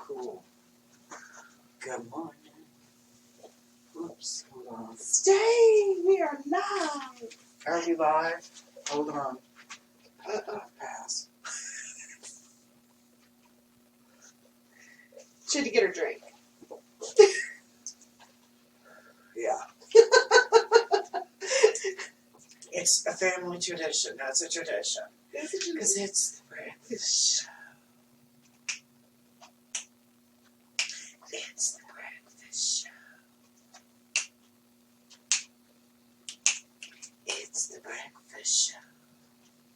cool. Good morning. Oops, hold on. Stay, we are live. Are we live? Hold on. Pass. She had to get her drink. Yeah. It's a family tradition. That's a tradition. Because it's the breakfast show. It's the breakfast show. It's the breakfast show.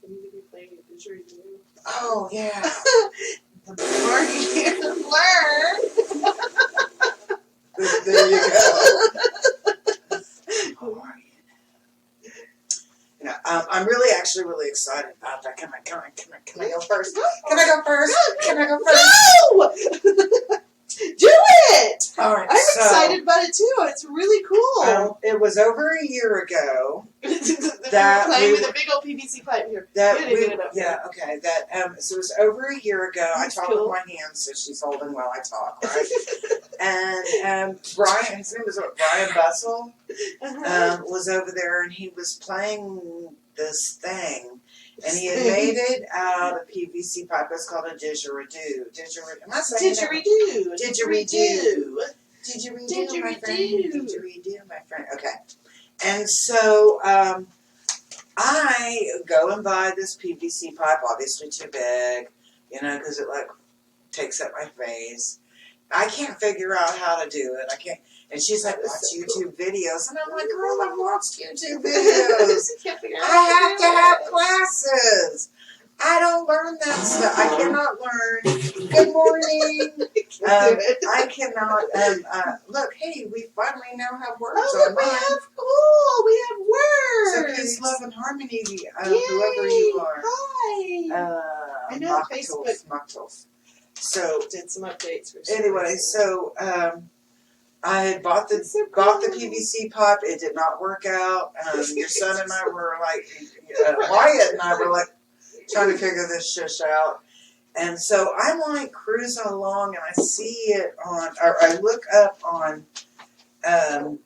We need to be playing a didgeridoo. Oh, yeah. The party and the blur. There you go. How are you? You know, I'm really actually really excited about that. Can I go first? Can I go first? Can I go first? No! Do it! All right. I'm excited about it too. It's really cool. It was over a year ago that we're playing with a big old PVC pipe here. that You gotta get it up yeah, there. okay. That so it was over a year ago. That's I talk cool. with my hands, so she's holding while I talk, right? And Brian, his name was Brian Bussell, was over there, and he was playing this thing. And he had made it out of PVC pipe. It's called a digerido. Am I saying Didgeridoo. Didgeridoo. Didgeridoo, my friend. Didgeridoo. Didgeridoo, my friend. Okay. And so I go and buy this PVC pipe, obviously too big, you know, because it like takes up my face. I can't figure out how to do it. I can't. And she's like, watch YouTube videos. And I'm like, girl, I've watched YouTube videos. I have to have classes. I don't learn that stuff. I cannot learn. Good morning. I cannot. Look, hey, we finally now have words Oh, look, we have words. So peace, love, and harmony, whoever you are. Hi. I know Facebook. Machtolf. So Did some updates. anyway, so I had bought the PVC pipe. It did not work out. Your son and I were like, Wyatt and I were like trying to figure this shush out. And so I'm like cruising along, and I see it on, or I look up on. I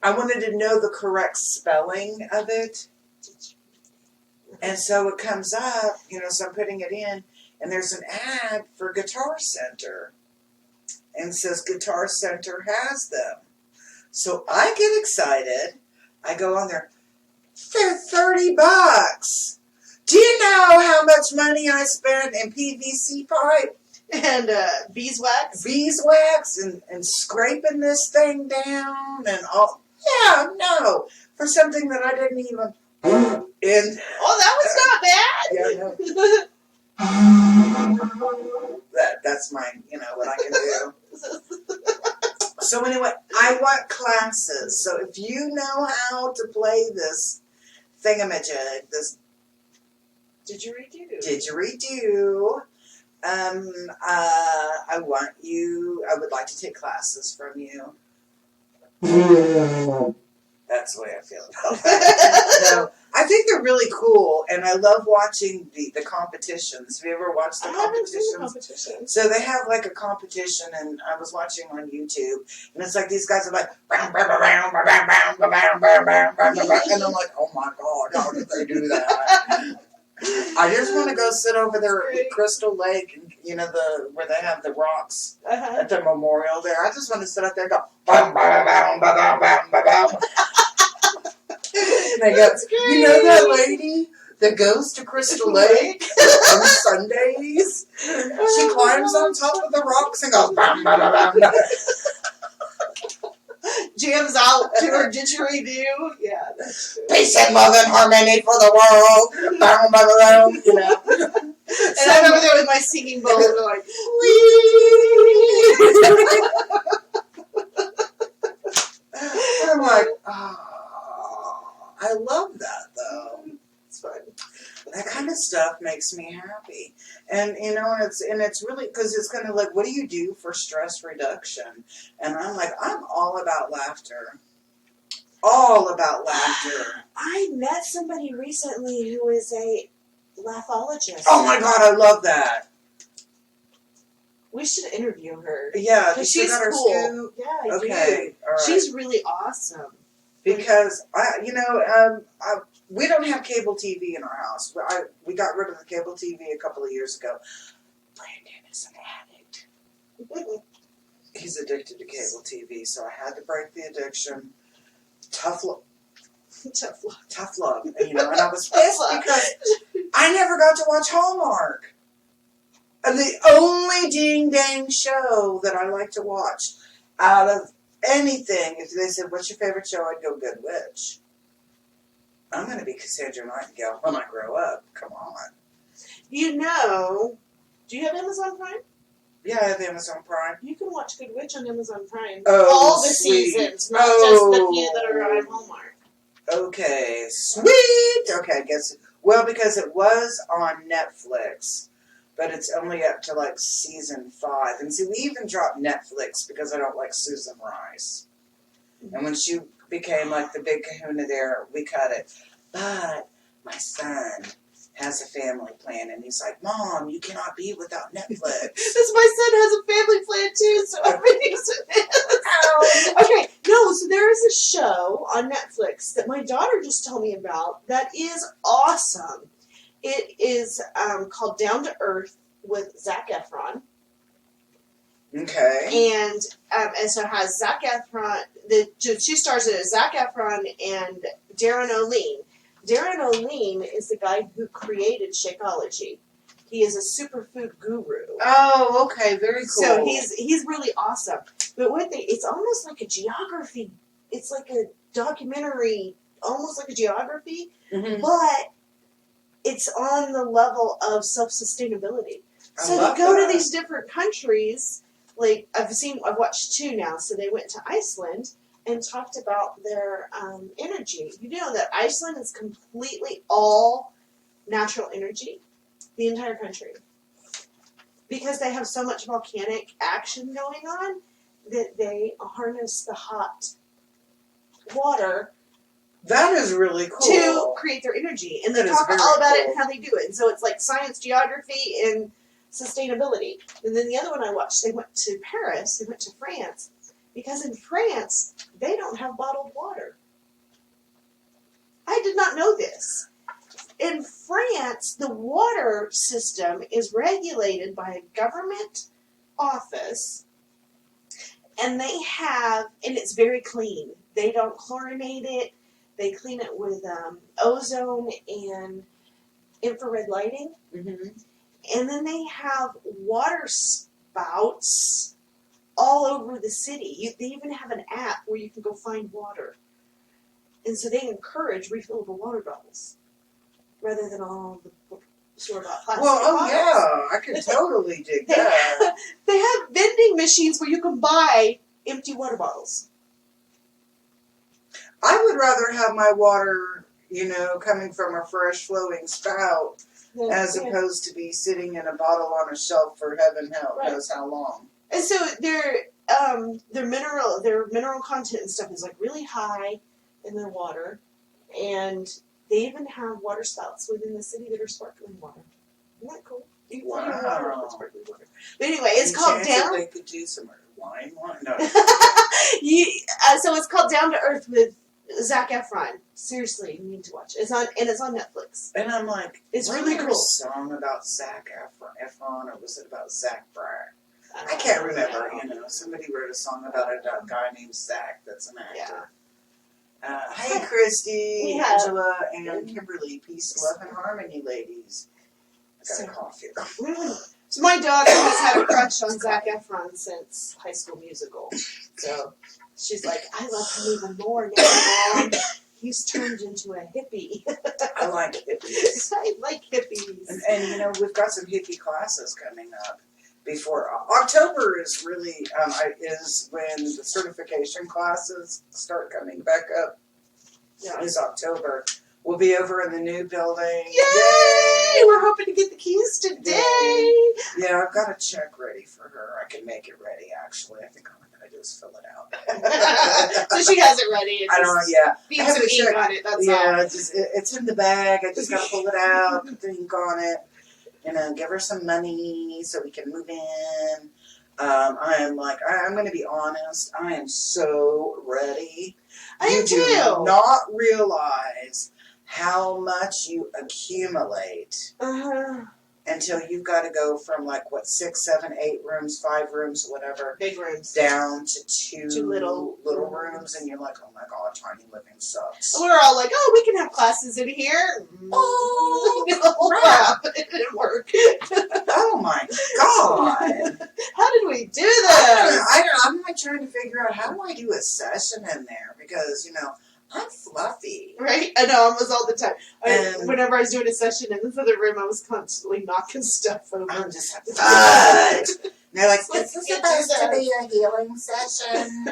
wanted to know the correct spelling of it, and so it comes up. You know, so I'm putting it in. And there's an ad for Guitar Center. And it says Guitar Center has them. So I get excited. I go on there. They're $30. Do you know how much money I spent in PVC pipe? And beeswax? Beeswax and scraping this thing down and all. Yeah, no. For something that I didn't even. And, oh, that was not bad. Yeah, no. That's my, you know, what I can do. So anyway, I want classes. So if you know how to play this thingamajig, this didgeridoo, I would like to take classes from you. That's the way I feel about that. No, I think they're really cool, and I love watching the competitions. Have you ever watched the competitions? So they have like a competition, and I was watching on YouTube, and it's like these guys are like, and I'm like, oh my God, how did they do that? I just want to go sit over there at Crystal Lake, and you know where they have the rocks at the memorial there. I just want to sit up there and go, bam, bam, bam, bam, bam, bam, bam. And I go, you know that lady that goes to Crystal Lake on Sundays? She climbs on top of the rocks and goes, bam, bam, bam, bam. Jams out to her didgeridoo. Yeah, that's true. Peace and love and harmony for the world. Bam, bam, bam, you know. And I'm over there with my singing bowl, and like, I'm like, oh, I love that though. it's fun. That kind of stuff makes me happy, and you know, it's really because it's kind of like, what do you do for stress reduction? And I'm like, I'm all about laughter. All about laughter. I met somebody recently who is a laughologist. Oh my God, I love that. We should interview her. Yeah, Because you she's got her cool. scoop? Yeah, I Okay, do. all right. She's really awesome. Because we don't have cable TV in our house. We got rid of the cable TV a couple of years ago. Brandon is an addict. He's addicted to cable TV, so I had to break the addiction. Tough love. Tough love. And I was pissed because I never got to watch Hallmark. And the only ding dang show that I like to watch out of anything, if they said, "What's your favorite show?" I'd go Good Witch. I'm going to be Cassandra Nightingale when I grow up. Come on. Do you have Amazon Prime? Yeah, I have Amazon Prime. You can watch Good Witch on Amazon Prime. Oh, all the sweet. seasons, not just the few that are on Hallmark. Okay, sweet. Okay, I guess. Well, because it was on Netflix, but it's only up to like season 5. And see, we even dropped Netflix because I don't like Susan Rice. And when she became like the big kahuna there, we cut it. But my son has a family plan, and he's like, "Mom, you cannot be without Netflix." This my son has a family plan too, so everything's okay. No, so there is a show on Netflix that my daughter just told me about that is awesome. It is called Down to Earth with Zac Efron. Okay. And so it has Zac Efron. The two stars in it: Zac Efron and Darren O'Leen. Darren O'Leen is the guy who created Shakeology. He is a superfood guru. Oh, okay, very cool. So he's really awesome. But it's almost like a geography. It's like a documentary, almost like a geography, but it's on the level of self-sustainability. So they go to these different countries. Like I've watched 2 now. So they went to Iceland and talked about their energy. You know that Iceland is completely all natural energy, the entire country. Because they have so much volcanic action going on that they harness the hot water. That is really cool. To create their energy. And they talk all about it and how they do it. And so it's like science, geography, and sustainability. And then the other one I watched, they went to Paris, they went to France. Because in France, they don't have bottled water. I did not know this. In France, the water system is regulated by a government office, and it's very clean. They don't chlorinate it. They clean it with ozone and infrared lighting. Mm-hmm. And then they have water spouts all over the city. They even have an app where you can go find water. And so they encourage refillable water bottles rather than all the store-bought plastic bottles. Yeah, I could totally dig that. They have vending machines where you can buy empty water bottles. I would rather have my water, coming from a fresh flowing spout as opposed to be sitting in a bottle on a shelf for heaven knows how long. And so their mineral content and stuff is like really high in their water, and they even have water spouts within the city that are sparkling water. Isn't that cool? You can fill your water with sparkling water. But anyway, it's called Down. They could do some wine. No. So it's called Down to Earth with Zac Efron. Seriously, you need to watch it. It's on Netflix. And I'm like, it's really cool. A song about Zac Efron, or was it about Zach Braff? I can't remember. Somebody wrote a song about a guy named Zach that's an actor. Yeah. Hey, Christy, Angela, and Kimberly. Peace, love, and harmony, ladies. I got a cough here. So my daughter has had a crush on Zac Efron since High School Musical. So she's like, I love him even more now, Mom. He's turned into a hippie. I like hippies. I like hippies. And we've got some hippie classes coming up. Before October is really is when the certification classes start coming back up. Yeah, it's October. We'll be over in the new building. Yay! We're hoping to get the keys today. Yeah, I've got a check ready for her. I can make it ready. Actually, I think all I'm gonna do is fill it out. So she has it ready. I don't know. Yeah, I have some ink on it. That's all. It's in the bag. I just gotta pull it out, put the ink on it. Give her some money so we can move in. I am like, I'm going to be honest. I am so ready. I am You do too. not realize how much you accumulate until you've got to go from like what 6, 7, 8 rooms, 5 rooms, whatever, Big rooms. down to two little rooms, and you're like, oh my god, tiny living sucks. And we're all like, oh, we can have classes in here. Oh, No, crap. It didn't work. Oh my god. How did we do I this? I'm like trying to figure out how do I do a session in there because, I'm fluffy. Right? I know, almost all the time. And- Whenever I was doing a session in this other room, I was constantly knocking stuff over. I'm just like, but they're like, Let's this is get supposed to to be a healing session.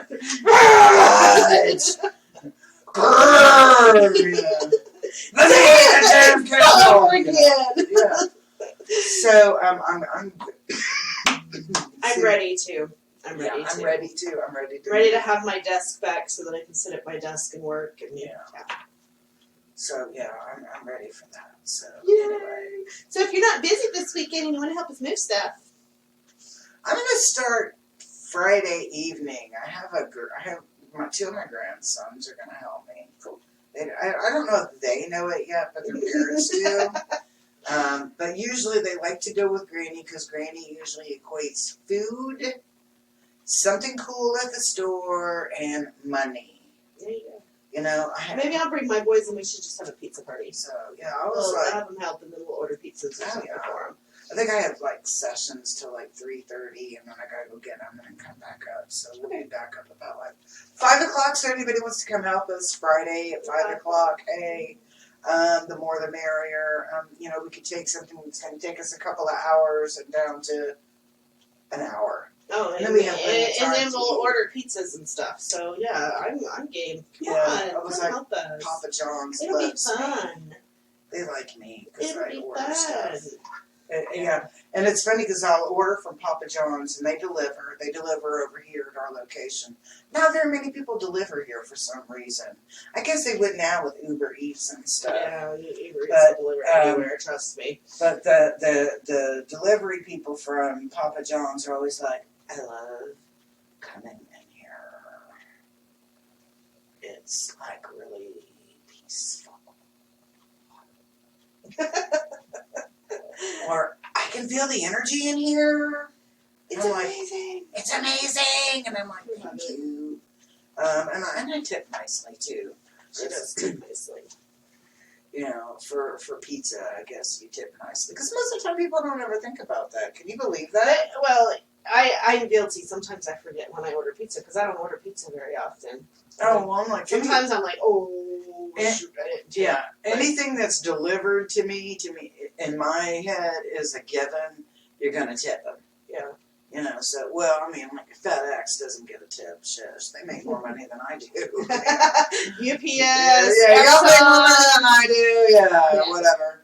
All over again. Yeah. So I'm ready to. I'm ready to. I'm ready too. I'm ready to. Ready to have my desk back so that I can sit at my desk and work. And Yeah. So yeah, I'm ready for that. So Yay. anyway, So if you're not busy this weekend and you want to help us move stuff, I'm gonna start Friday evening. I have my 2 of my grandsons are gonna help me. Cool. I don't know if they know it yet, but their parents do. But usually they like to go with Granny because Granny usually equates food, something cool at the store, and money. there you go. Maybe Maybe I'll bring my boys and we should just have a pizza party. so. Yeah, I was We'll like, have them help and then we'll order pizzas or Oh, something yeah. for them. I think I have like sessions till like 3:30, and then I gotta go get them and then come back up. So we'll be back up about like 5 o'clock. So anybody wants to come help us Friday at 5 o'clock, hey, the more the merrier. We could take something that's gonna take us a couple of hours and down to an hour. Oh, And and, then we have plenty of and time then to we'll eat. order pizzas and stuff. So yeah, I'm game. Come Yeah, on, I was come like, help us. Papa John's It'll be loves me. fun. They like me because It'll I be order fun. stuff. Yeah, and it's funny because I'll order from Papa John's and they deliver. They deliver over here at our location. Not very many people deliver here for some reason. I guess they would now with Uber Eats and stuff. Yeah, Uber But, Eats will deliver anywhere. Trust me. But the delivery people from Papa John's are always like, I love coming in here. It's like really peaceful. Or I can feel the energy in here. It's I'm like, amazing. It's amazing, and I'm like, thank you. And I tip nicely too. She does tip nicely. For pizza, I guess you tip nicely because most of the time people don't ever think about that. Can you believe that? Well, I'm guilty. Sometimes I forget when I order pizza because I don't order pizza very often. Oh, well, I'm like, Sometimes I'm like, shoot, I didn't tip. yeah, anything that's delivered to me in my head is a given. You're gonna tip them. Yeah. Like FedEx doesn't get a tip. Shush, they make more money than I do. UPS. Y'all make more money than I do. Yeah. Whatever.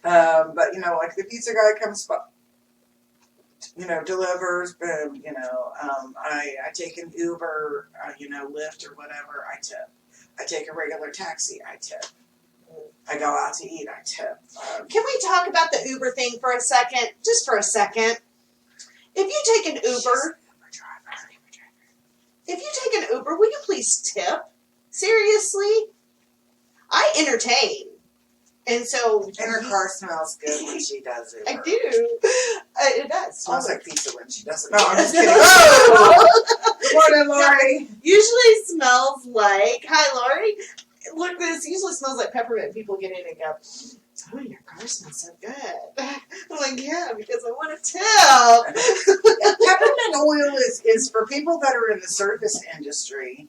But like the pizza guy comes, delivers. Boom. I take an Uber, Lyft or whatever. I tip. I take a regular taxi. I tip. I go out to eat. I tip. Can we talk about the Uber thing for a second? Just for a second. If you take an Uber, will you please tip? Seriously? I entertain. And so... And her car smells good when she does it. I do. It does. Smells like pizza when she does it. No, I'm just kidding. Oh! Morning, Lori. Usually smells like... Hi, Lori. Look, this usually smells like peppermint. People get in and go, oh, your car smells so good. I'm like, yeah, because I want to tip. Peppermint oil is for people that are in the service industry,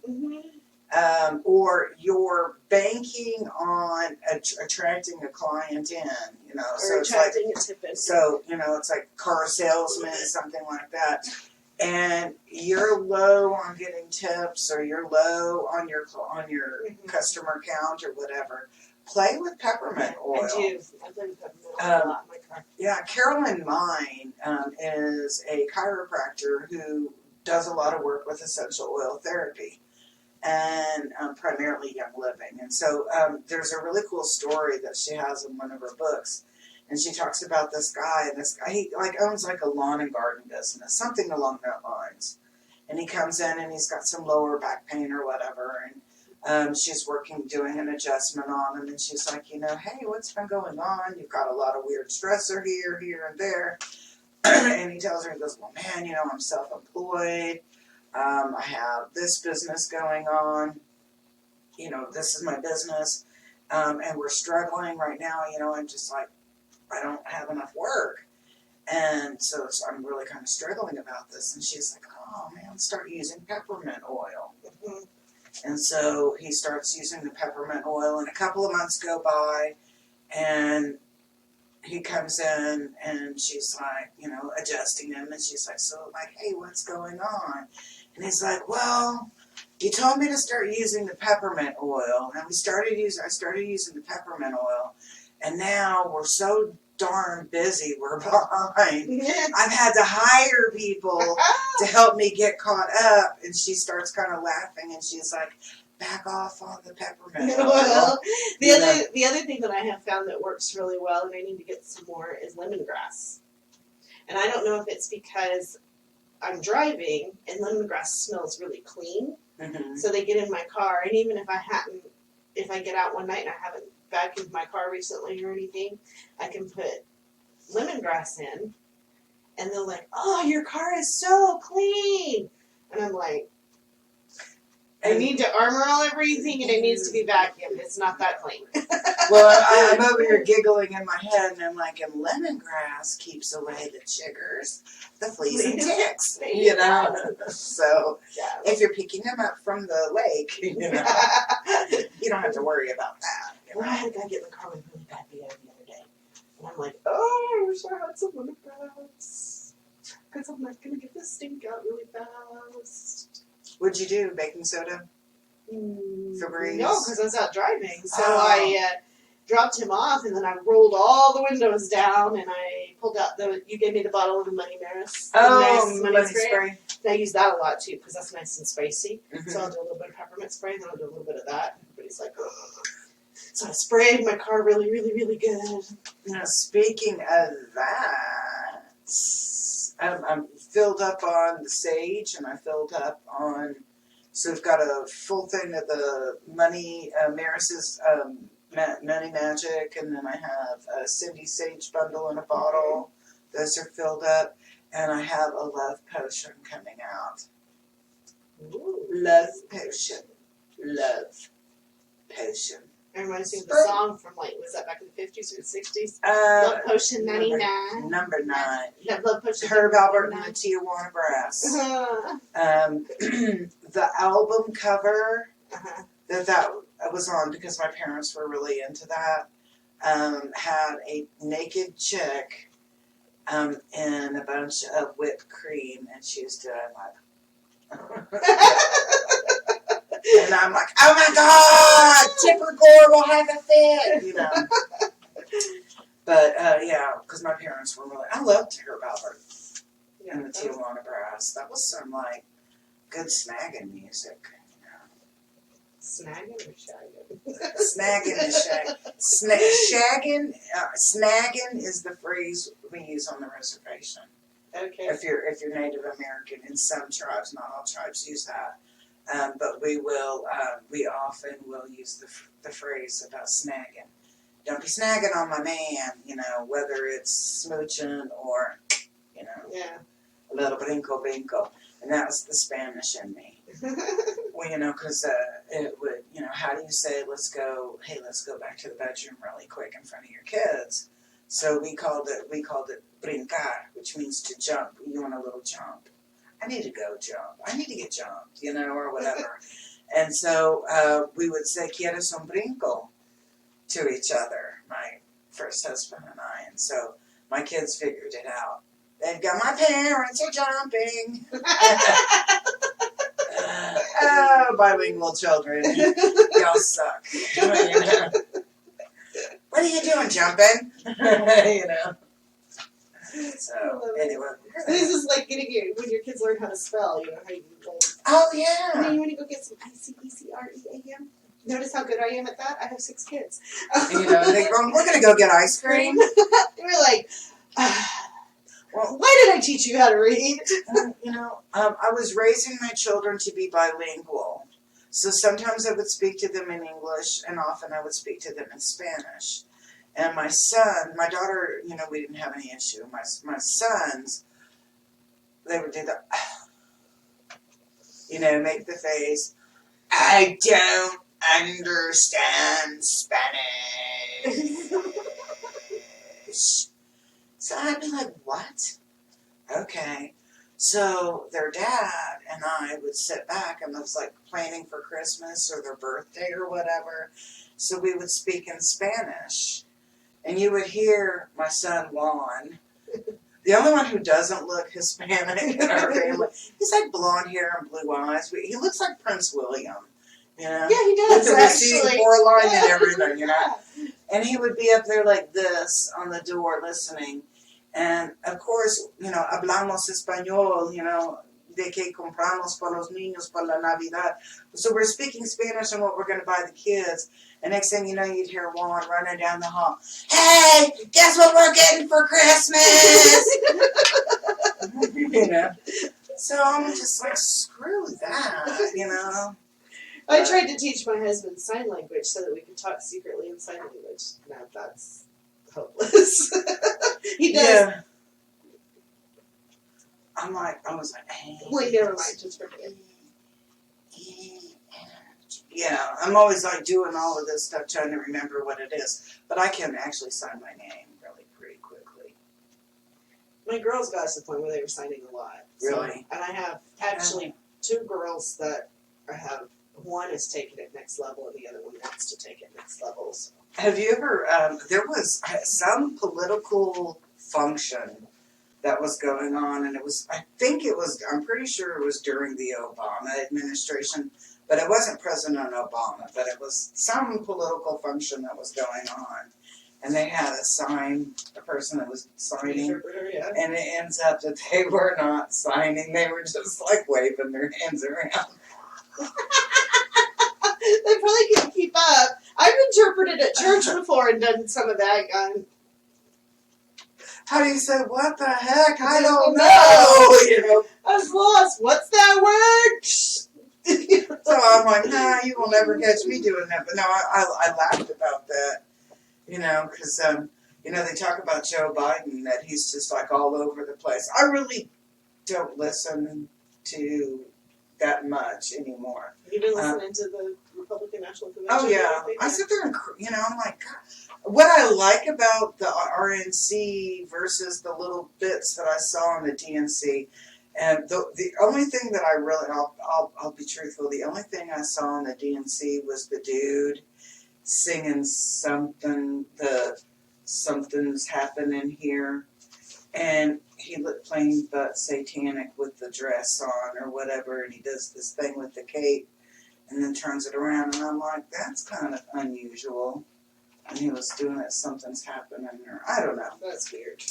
or you're banking on attracting a client in, Or attracting a tip in. So, it's like car salesman, something like that. And you're low on getting tips, or you're low on your customer count, or whatever. Play with peppermint oil. I do. I play with peppermint oil a lot in my car. Yeah, Carolyn Mine is a chiropractor who does a lot of work with essential oil therapy and primarily Young Living. And so there's a really cool story that she has in one of her books. And she talks about this guy, and this guy, he like owns like a lawn and garden business, something along that lines. And he comes in and he's got some lower back pain or whatever, and she's doing an adjustment on him, and she's like, hey, what's been going on? You've got a lot of weird stressor here, and there. And he tells her, he goes, well, man, I'm self-employed. I have this business going on. This is my business. And we're struggling right now. I'm just like, I don't have enough work. And so I'm really kind of struggling about this. And she's like, oh, man, start using peppermint oil. Mm-hmm. And so he starts using the peppermint oil. And a couple of months go by. And he comes in and she's like, adjusting him. And she's like, hey, what's going on? And he's like, well, you told me to start using the peppermint oil. And I started using the peppermint oil. And now we're so darn busy, we're behind. I've had to hire people to help me get caught up. And she starts kind of laughing and she's like, back off on the peppermint oil. Well, the other thing that I have found that works really well, and I need to get some more, is lemongrass. And I don't know if it's because I'm driving and lemongrass smells really clean. Mm-hmm. So they get in my car, and even if I get out one night and I haven't vacuumed my car recently or anything, I can put lemongrass in, and they're like, oh, your car is so clean. And I'm like, I need to armor all everything, and it needs to be vacuumed. It's not that clean. Well, I'm over here giggling in my head, and I'm like, and lemongrass keeps away the chiggers, the fleas and ticks, So Yeah. if you're picking them up from the lake, you don't have to worry about that. Well, I had a guy get in the car with really bad BO the other day. And I'm like, oh, I wish I had some lemongrass. Because I'm not going to get this stink out really fast. What'd you do? Baking soda? Febreze? No, because I was out driving. So I dropped him off, and then I rolled all the windows down, and I pulled out you gave me the bottle of the Money Mares. Money spray. And I use that a lot, too, because that's nice and spicy. Mm-hmm. So I'll do a little bit of peppermint spray, and then I'll do a little bit of that. Everybody's like, ugh. So I sprayed my car really, really, really good. Now, speaking of that, I'm filled up on the sage, and I filled up on. So we've got a full thing of the Money Maris's Money Magic, and then I have a Cindy Sage bundle in a bottle. Those are filled up, and I have a love potion coming out. Ooh. Love potion. Love potion. It reminds me of the song from, was that back in the 50s or the 60s? Love Potion 99. Number 9. Love Potion Herb Albert 99. and the Tijuana Brass. Uh-huh. The album cover Uh-huh. that was on, because my parents were really into that, had a naked chick in a bunch of whipped cream, and she was doing like... And I'm like, oh my God, Tipper Gore will have a fit, But, yeah, because my parents were really, I loved Herb Albert and the Tijuana Brass. That was some, good snagging music, Snagging or shagging? Snagging and snagging is the phrase we use on the reservation. Okay. If you're Native American, in some tribes, not all tribes use that. But we often will use the phrase about snagging. Don't be snagging on my man, whether it's smooching or, Yeah. a little brinco binko. And that was the Spanish in me. Well, because it would, how do you say, let's go back to the bedroom really quick in front of your kids? So we called it brincar, which means to jump. You want a little jump. I need to go jump. I need to get jumped, or whatever. And so we would say, ¿Quieres un brinco? To each other, my first husband and I. And so my kids figured it out. They'd go, my parents are jumping. Oh, bilingual children. Y'all suck. What are you doing, jumping? So, anyway. This is like when your kids learn how to spell, how you Oh, yeah. you want to go get some ICECREAM? Notice how good I am at that? I have 6 kids. And, you know, they go, we're going to go get ice cream. We're like, well, why did I teach you how to read? You know, I was raising my children to be bilingual. So sometimes I would speak to them in English, and often I would speak to them in Spanish. And my son, my daughter, you know, we didn't have any issue. My sons, they would do the, you know, make the face, I don't understand Spanish. So I'd be like, what? Okay. So their dad and I would sit back, and it was like planning for Christmas or their birthday or whatever. So we would speak in Spanish. And you would hear my son Juan, the only one who doesn't look Hispanic in our family. He's like blonde hair and blue eyes. He looks like Prince William, you know? Yeah, he does, with the receding actually. foreline Yeah. and everything, you know? And he would be up there like this on the door listening. And, of course, you know, hablamos español, you know, de que compramos para los niños para la Navidad. So we're speaking Spanish on what we're going to buy the kids. And next thing you know, you'd hear Juan running down the hall. Hey, guess what we're getting for Christmas? You know? So I'm just like, screw that, you know? I tried to teach my husband sign language so that we could talk secretly in sign language. Now that's hopeless. He does. Yeah. I was like, hey. Wait, never mind. Just forget it. Yeah, I'm always like doing all of this stuff trying to remember what it is. But I can actually sign my name really pretty quickly. My girls got us to the point where they were signing a lot. So- Really? and I have actually 2 girls that I have. One is taking it next level, and the other one wants to take it next level. So. Have you ever, there was some political function that was going on, and it was, I'm pretty sure it was during the Obama administration, but it wasn't President Obama, but it was some political function that was going on. And they had a person that was signing, Interpreter, yeah. and it ends up that they were not signing, they were just like waving their hands around. They probably can't keep up. I've interpreted at church before and done some of that. How do you say, what the heck? I don't know. You know. I was lost. What's that word? So I'm like, nah, you will never catch me doing that. But no, I laughed about that, you know, because, you know, they talk about Joe Biden, that he's just like all over the place. I really don't listen to that much anymore. You've been listening to the Republican National Convention? Oh, yeah. I sit there and, you know, I'm like, God. What I like about the RNC versus the little bits that I saw on the DNC, and the only thing that I really, I'll be truthful, the only thing I saw on the DNC was the dude singing something's happening here, and he looked plain but satanic with the dress on or whatever, and he does this thing with the cape and then turns it around, and I'm like, that's kind of unusual. And he was doing it, something's happening, or I don't know. That's weird.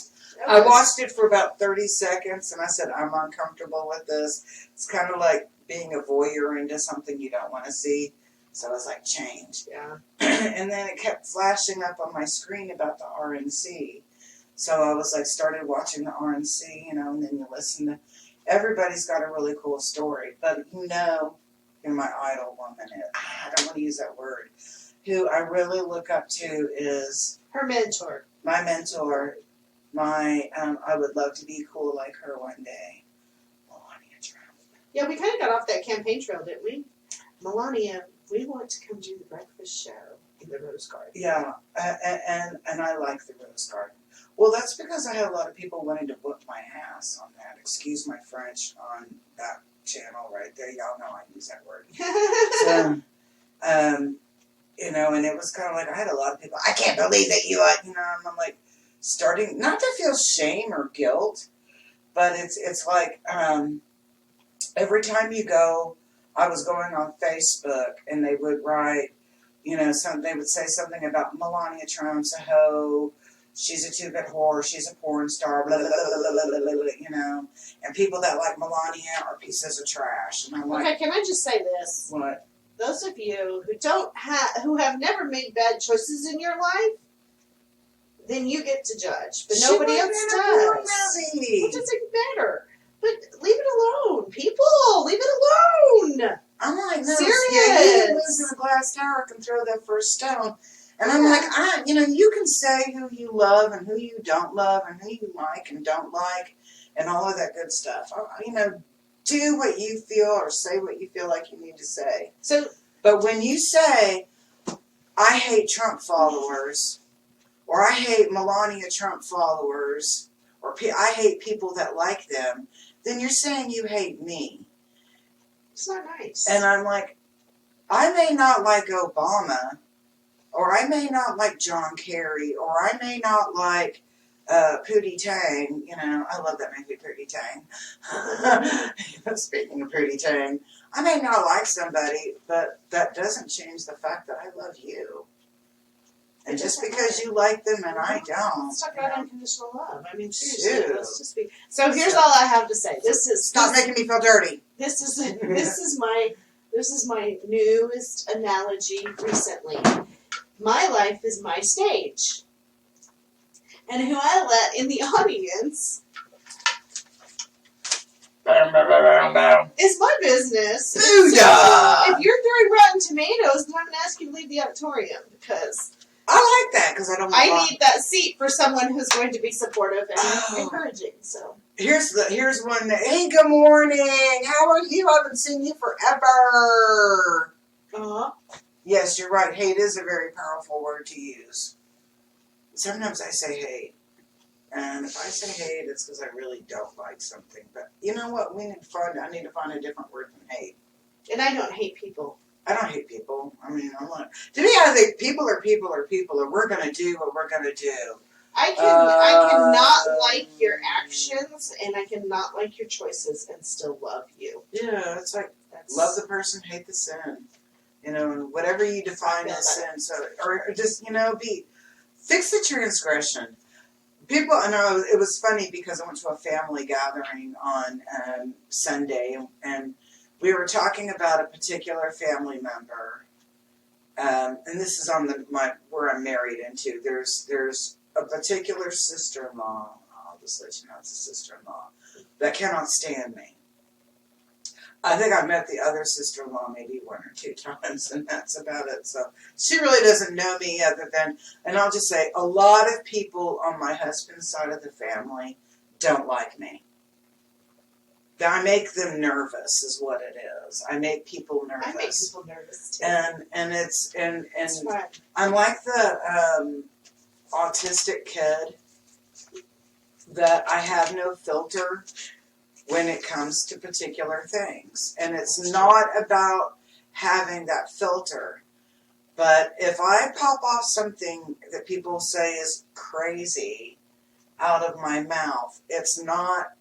I watched it for about 30 seconds, and I said, I'm uncomfortable with this. It's kind of like being a voyeur into something you don't want to see. So I was like, change. Yeah. And then it kept flashing up on my screen about the RNC. So I was like, started watching the RNC, you know, and then you listen to, everybody's got a really cool story. But you know who my idol woman is. I don't want to use that word. Who I really look up to is Her mentor. my mentor. I would love to be cool like her one day. Melania Trump. Yeah, we kind of got off that campaign trail, didn't we? Melania, we want to come do the breakfast show in the Rose Garden. Yeah, and I like the Rose Garden. Well, that's because I had a lot of people wanting to whoop my ass on that. Excuse my French on that channel right there. Y'all know I use that word. So, you know, and it was kind of like, I had a lot of people, I can't believe that you know, and I'm like, starting, not to feel shame or guilt, but it's like, every time you go, I was going on Facebook, and they would write, you know, they would say something about Melania Trump's a hoe, she's a two-bit whore, she's a porn star, blah, blah, blah, blah, blah, blah, blah, you know, and people that like Melania are pieces of trash, and I'm like, Okay, can I just say this? what? those of you who have never made bad choices in your life, then you get to judge, but nobody else does. Which is even better. But leave it alone, people. Leave it alone. I'm like, no, Serious. yeah, he who lives in a glass tower can throw that first stone. And I'm like, you can say who you love and who you don't love and who you like and don't like and all of that good stuff. Do what you feel or say what you feel like you need to say. But when you say, I hate Trump followers, or I hate Melania Trump followers, or I hate people that like them, then you're saying you hate me. It's not nice. And I'm like, I may not like Obama, or I may not like John Kerry, or I may not like Pootie Tang. I love that movie, Pootie Tang. Speaking of Pootie Tang, I may not like somebody, but that doesn't change the fact that I love you. And just because you like them and I don't. Let's talk about unconditional love. I mean, seriously, let's just be. So here's all I have to say. Stop making me feel dirty. This is my newest analogy recently. My life is my stage, and who I let in the audience is my business. Booyah! If you're throwing rotten tomatoes, then I'm going to ask you to leave the auditorium because. I like that because I don't. I need that seat for someone who's going to be supportive and encouraging. So here's one. Hey, good morning. How are you? I haven't seen you forever. Yes, you're right. Hate is a very powerful word to use. Sometimes I say hate, and if I say hate, it's because I really don't like something. But you know what? I need to find a different word than hate. And I don't hate people. I don't hate people. I mean, to me, I think people are people, and we're going to do what we're going to do. I cannot like your actions, and I cannot like your choices, and still love you. Yeah, it's like love the person, hate the sin. And whatever you define as sin. So, or just fix the transgression. People, it was funny because I went to a family gathering on Sunday, and we were talking about a particular family member, and this is on where I'm married into. There's a particular sister-in-law. I'll just let you know it's a sister-in-law that cannot stand me. I think I've met the other sister-in-law maybe 1 or 2 times, and that's about it. So she really doesn't know me other than, and I'll just say, a lot of people on my husband's side of the family don't like me. I make them nervous, is what it is. I make people nervous. I make people nervous too. And I'm like the autistic kid that I have no filter when it comes to particular things. And it's not about having that filter. But if I pop off something that people say is crazy out of my mouth, it's not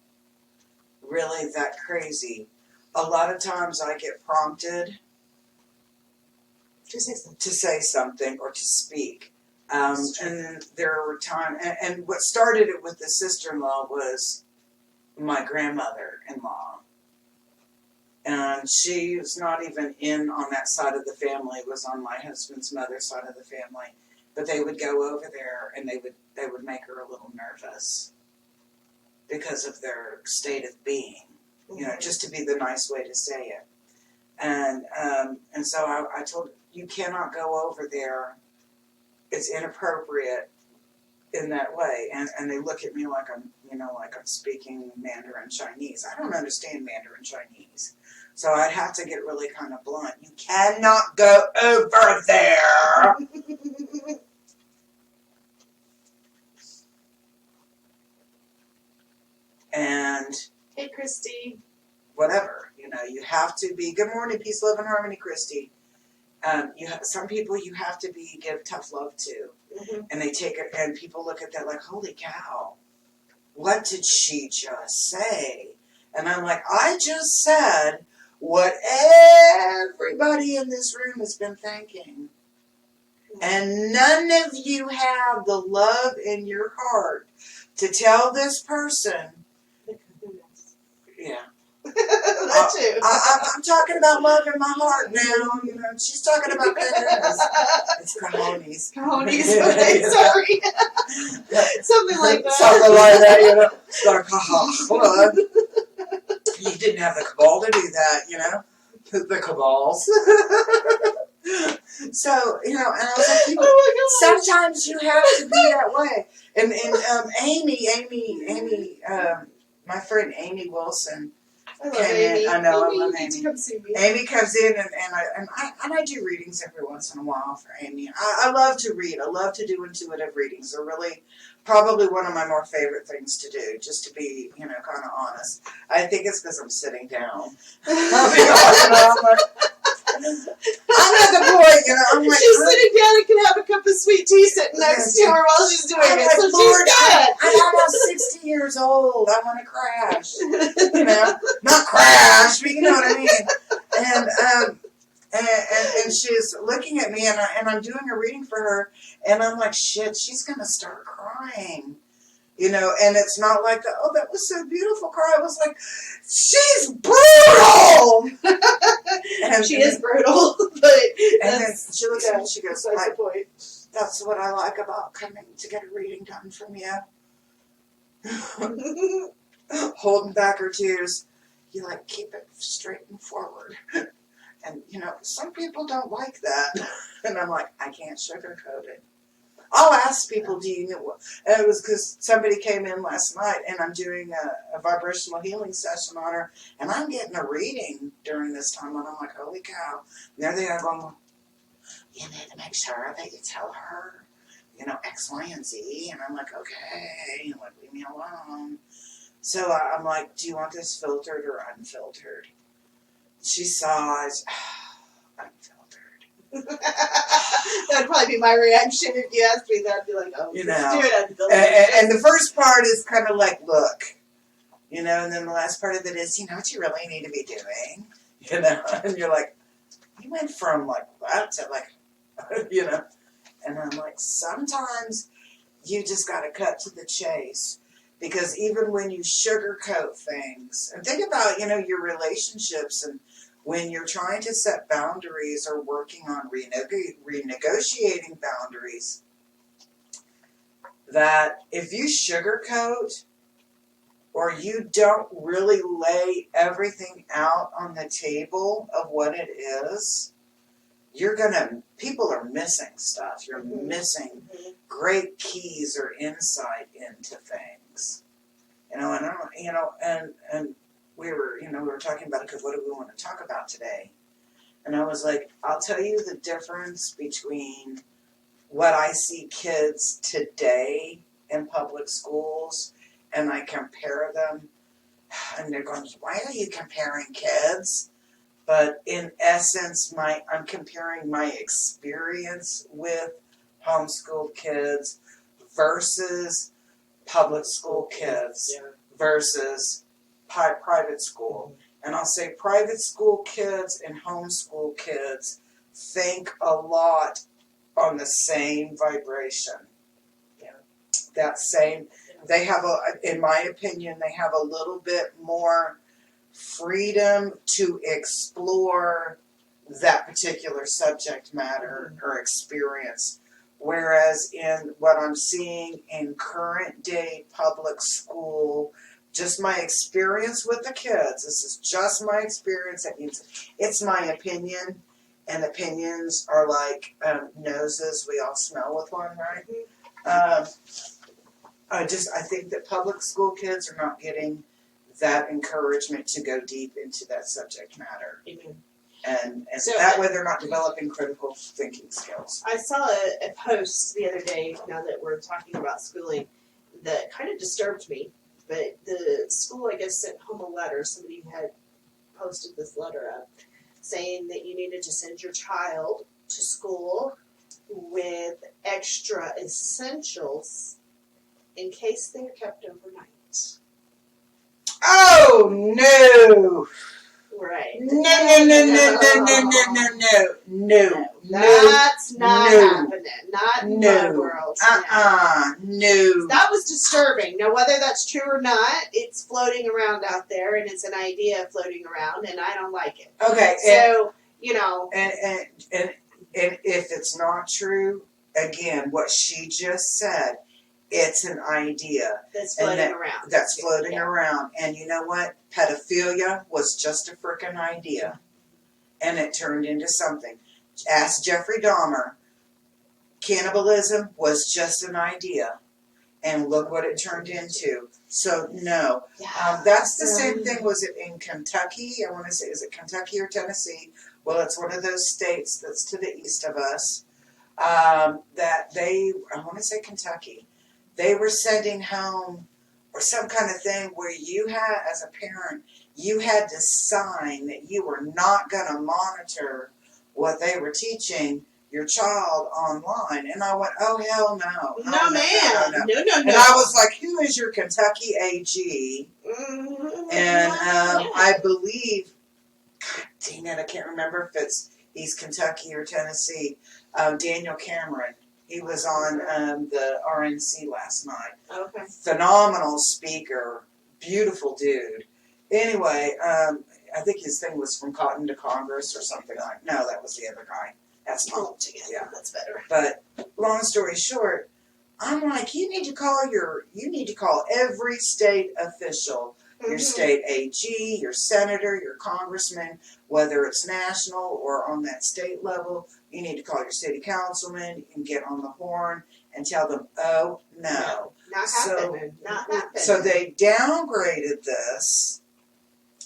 really that crazy. A lot of times I get prompted to say something or to speak. And then there were times, and what started it with the sister-in-law was my grandmother-in-law. And she was not even in on that side of the family. It was on my husband's mother's side of the family. But they would go over there and they would make her a little nervous because of their state of being, just to be the nice way to say it. And so I told her, you cannot go over there. It's inappropriate in that way. And they look at me like I'm speaking Mandarin Chinese. I don't understand Mandarin Chinese. So I'd have to get really kind of blunt. You cannot go over there. And hey, Christy. Whatever, you have to be. Good morning, peace, love, and harmony, Christy. Some people you have to give tough love to, and they take it, and people look at that like, holy cow, what did she just say? And I'm like, I just said what everybody in this room has been thinking, and none of you have the love in your heart to tell this person. Yeah. that too. I'm talking about love in my heart now. You know, she's talking about cojones. It's cojones. Cojones, okay, sorry. Something like that. Something like that, you know. It's like, haha, you didn't have the cabal to do that, you know. The cabals. So, you know, and I was like, sometimes you have to be that way. And Amy, my friend Amy Wilson I love came Amy. in. I know, Amy, I love you need to Amy. come see me. Amy comes in and I do readings every once in a while for Amy. I love to read. I love to do intuitive readings. They're really probably one of my more favorite things to do, just to be, you know, kind of honest. I think it's because I'm sitting down. I'll be honest, you know, I'm at the point, you know, I'm like, she's sitting down and can have a cup of sweet tea sitting next to her while she's doing I'm it. like, So Lord, she's good. I'm almost 60 years old. I want to crash. You know, not crash, but you know what I mean. And she's looking at me, and I'm doing a reading for her, and I'm like, shit, she's gonna start crying. You know, and it's not like, oh, that was so beautiful cry. I was like, she's brutal! And she is brutal, but and then she looks at me and she goes, that's the point. that's what I like about coming to get a reading done from you. Holding back her tears. You like, keep it straight and forward. And, you know, some people don't like that. And I'm like, I can't sugarcoat it. I'll ask people, do you know what? And it was because somebody came in last night and I'm doing a vibrational healing session on her. And I'm getting a reading during this time. And I'm like, holy cow. And there they are going, you need to make sure that you tell her, you know, X, Y, and Z. And I'm like, okay, like, leave me alone. So I'm like, do you want this filtered or unfiltered? She sighs, unfiltered. That'd probably be my reaction if you asked me that. I'd be like, oh, You just know, do it until and the first part is kind of like, look, you know, and then the last part of it is, you know what you really need to be doing, you know, and you're like, you went from like that to like, you know, and I'm like, sometimes you just got to cut to the chase, because even when you sugarcoat things, and think about, you know, your relationships, and when you're trying to set boundaries or working on renegotiating boundaries, that if you sugarcoat or you don't really lay everything out on the table of what it is, people are missing stuff. You're missing great keys or insight into things. You know, and I don't, you know, and we were talking about it because what do we want to talk about today? And I was like, I'll tell you the difference between what I see kids today in public schools, and I compare them, and they're going, why are you comparing kids? But in essence, I'm comparing my experience with homeschool kids versus public school kids versus private school. And I'll say private school kids and homeschool kids think a lot on the same vibration. Yeah. That same, they have in my opinion, they have a little bit more freedom to explore that particular subject matter or experience. Whereas in what I'm seeing in current day public school, just my experience with the kids, this is just my experience, that means it's my opinion, and opinions are like noses, we all smell with one, right? I think that public school kids are not getting that encouragement to go deep into that subject matter. Amen. And So, that way they're not developing critical thinking skills. I saw a post the other day, now that we're talking about schooling, that kind of disturbed me. But the school, I guess, sent home a letter. Somebody had posted this letter up saying that you needed to send your child to school with extra essentials in case they're kept overnight. Oh, no! Right. No. That's not No. happening. Not in my world. No. That was disturbing. Now, whether that's true or not, it's floating around out there, and it's an idea floating around, and I don't like it. Okay. So, you know. And if it's not true, again, what she just said, it's an idea. That's floating around. That's floating around. And you know what? Pedophilia was just a freaking idea. And it turned into something. Ask Jeffrey Dahmer. Cannibalism was just an idea. And look what it turned into. So, no. That's the same thing. Was it in Kentucky? I want to say, is it Kentucky or Tennessee? Well, it's one of those states that's to the east of us. That I want to say Kentucky. They were sending home, or some kind of thing where you had, as a parent, you had to sign that you were not going to monitor what they were teaching your child online. And I went, oh, hell no. No, ma'am. No. And I was like, who is your Kentucky AG? Mm-hmm. And I believe, God dang it, I can't remember if he's Kentucky or Tennessee. Daniel Cameron. He was on the RNC last night. Okay. Phenomenal speaker. Beautiful dude. Anyway, I think his thing was From Cotton to Congress or something like. No, that was the other guy. That's not. Yeah, that's better. But long story short, I'm like, you need to call every state official. Your state AG, your senator, your congressman, whether it's national or on that state level, you need to call your city councilman and get on the horn and tell them, oh, no. Not happening. So they downgraded this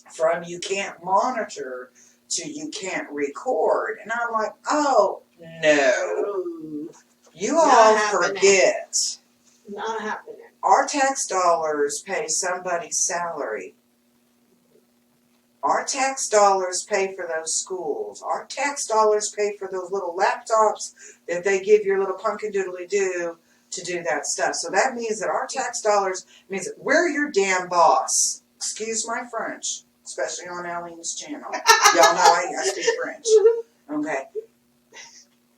from you can't monitor to you can't record. And I'm like, oh, no. You all forget. Not happening. Our tax dollars pay somebody's salary. Our tax dollars pay for those schools. Our tax dollars pay for those little laptops that they give your little pumpkin doodly doo to do that stuff. So that means that our tax dollars means that we're your damn boss. Excuse my French, especially on Aleen's channel. Y'all know I speak French. Okay.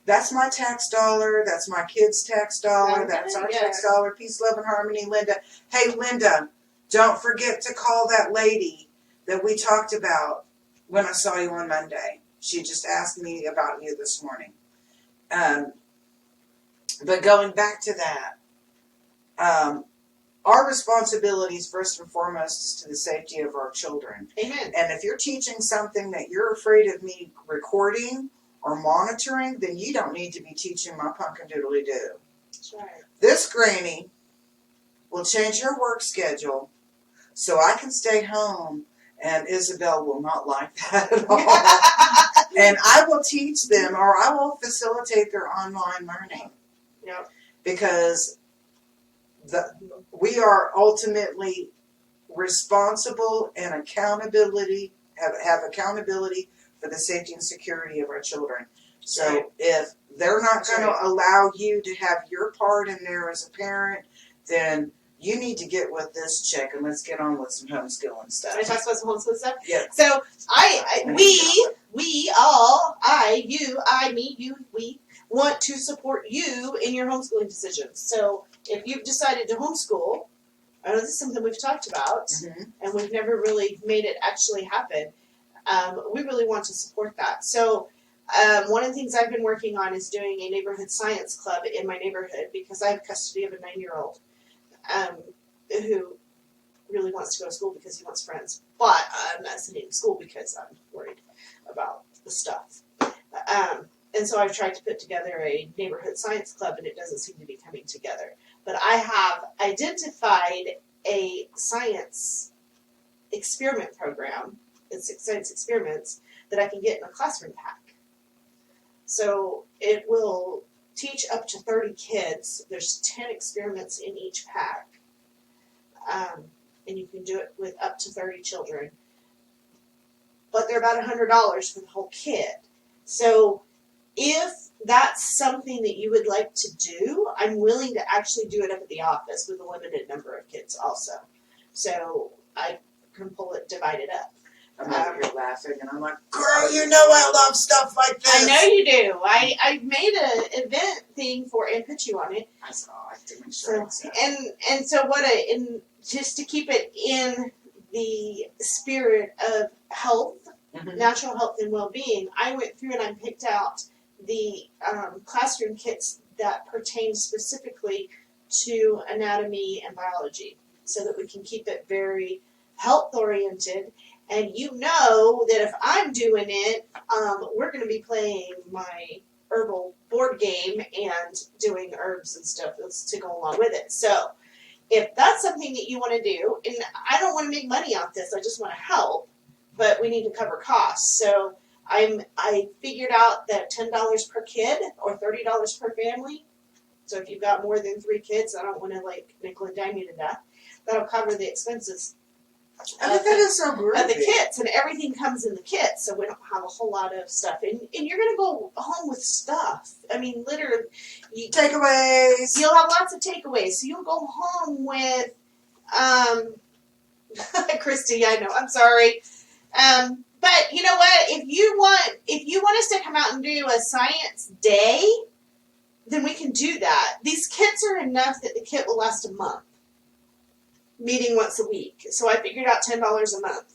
That's my tax dollar. That's my kids' tax dollar. That's our tax dollar. Peace, love, and harmony, Linda. Hey, Linda, don't forget to call that lady that we talked about when I saw you on Monday. She just asked me about you this morning. But going back to that, our responsibilities, first and foremost, is to the safety of our children. Amen. And if you're teaching something that you're afraid of me recording or monitoring, then you don't need to be teaching my pumpkin doodly doo. That's right. This granny will change her work schedule so I can stay home, and Isabel will not like that at all. And I will teach them, or I will facilitate their online learning. Yep. Because we are ultimately responsible and accountability, have accountability for the safety and security of our children. So if they're not going to allow you to have your part in there as a parent, then you need to get with this chick and let's get on with some homeschooling stuff. Can I talk about some homeschooling stuff? Yeah. So we all, we want to support you in your homeschooling decisions. So if you've decided to homeschool, I know this is something we've talked about, and we've never really made it actually happen. We really want to support that. So one of the things I've been working on is doing a neighborhood science club in my neighborhood because I have custody of a 9-year-old who really wants to go to school because he wants friends. But I'm not sending him to school because I'm worried about the stuff. And so I've tried to put together a neighborhood science club, and it doesn't seem to be coming together. But I have identified a science experiment program. It's science experiments that I can get in a classroom pack. So it will teach up to 30 kids. There's 10 experiments in each pack. And you can do it with up to 30 children. But they're about $100 for the whole kit. So if that's something that you would like to do, I'm willing to actually do it up at the office with a limited number of kids also. So I can pull it, divide it up. I'm over here laughing, and I'm like, girl, you know I love stuff like this. I know you do. I made an event thing for and put you on it. I saw. I have to make sure. So, and so just to keep it in the spirit of health, natural health and well-being, I went through and I picked out the classroom kits that pertain specifically to anatomy and biology, so that we can keep it very health-oriented. And you know that if I'm doing it, we're going to be playing my herbal board game and doing herbs and stuff to go along with it. So if that's something that you want to do, and I don't want to make money off this, I just want to help, but we need to cover costs. So I figured out that $10 per kid or $30 per family. So if you've got more than 3 kids, I don't want to like nickel and dime you to death. That'll cover the expenses. I think that is so great. Of the kits, and everything comes in the kit, so we don't have a whole lot of stuff. And you're going to go home with stuff. I mean, literally. Takeaways. You'll have lots of takeaways. So you'll go home with, Christy, I know, I'm sorry. But you know what? If you want us to come out and do a science day, then we can do that. These kits are enough that the kit will last a month. Meeting once a week. So I figured out $10 a month.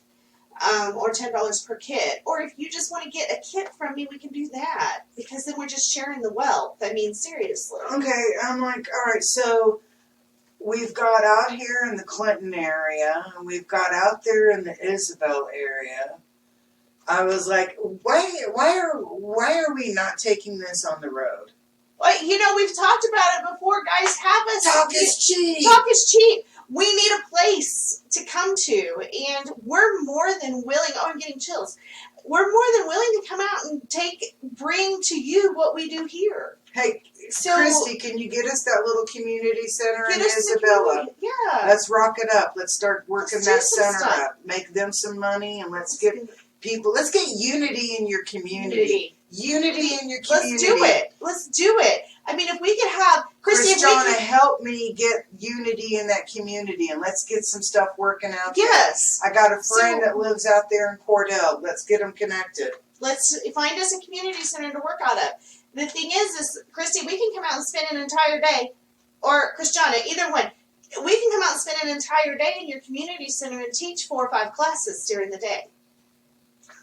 Or $10 per kit. Or if you just want to get a kit from me, we can do that. Because then we're just sharing the wealth. I mean, seriously. Okay, I'm like, all right, so we've got out here in the Clinton area, and we've got out there in the Isabel area. I was like, why are we not taking this on the road? Well, you know, we've talked about it before, guys. Have us. Talk is cheap. Talk is cheap. We need a place to come to, and we're more than willing. Oh, I'm getting chills. We're more than willing to come out and bring to you what we do here. Hey, So, Christy, can you get us that little community center in Isabella? Yeah. Let's rock it up. Let's start working that center stuff. up. Make them some money, and let's get unity in your community. Unity in your community. Let's do it. I mean, if we could have Christy, Christiana, help me get unity in that community, and let's get some stuff working out there. Yes. I got a friend that lives out there in Cordell. Let's get them connected. Let's find us a community center to work out of. The thing is Christy, we can come out and spend an entire day, or Christiana, either one. We can come out and spend an entire day in your community center and teach 4 or 5 classes during the day.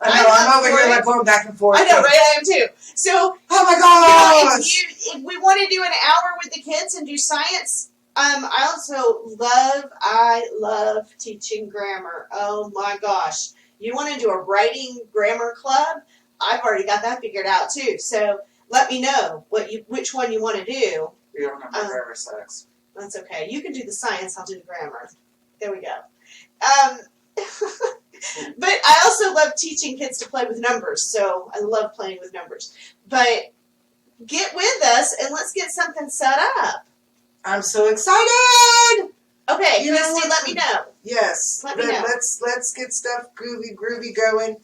I know, I'm over here like going back and forth. I know, right? I am too. So, oh my gosh! If we want to do an hour with the kids and do science, I love teaching grammar. Oh my gosh. You want to do a writing grammar club? I've already got that figured out too. So let me know which one you want to do. You don't have my grammar sucks. That's okay. You can do the science, I'll do the grammar. There we go. But I also love teaching kids to play with numbers, so I love playing with numbers. But get with us and let's get something set up. I'm so excited! Okay, Christy, let me know. Yes. Let me know. Let's get stuff groovy going.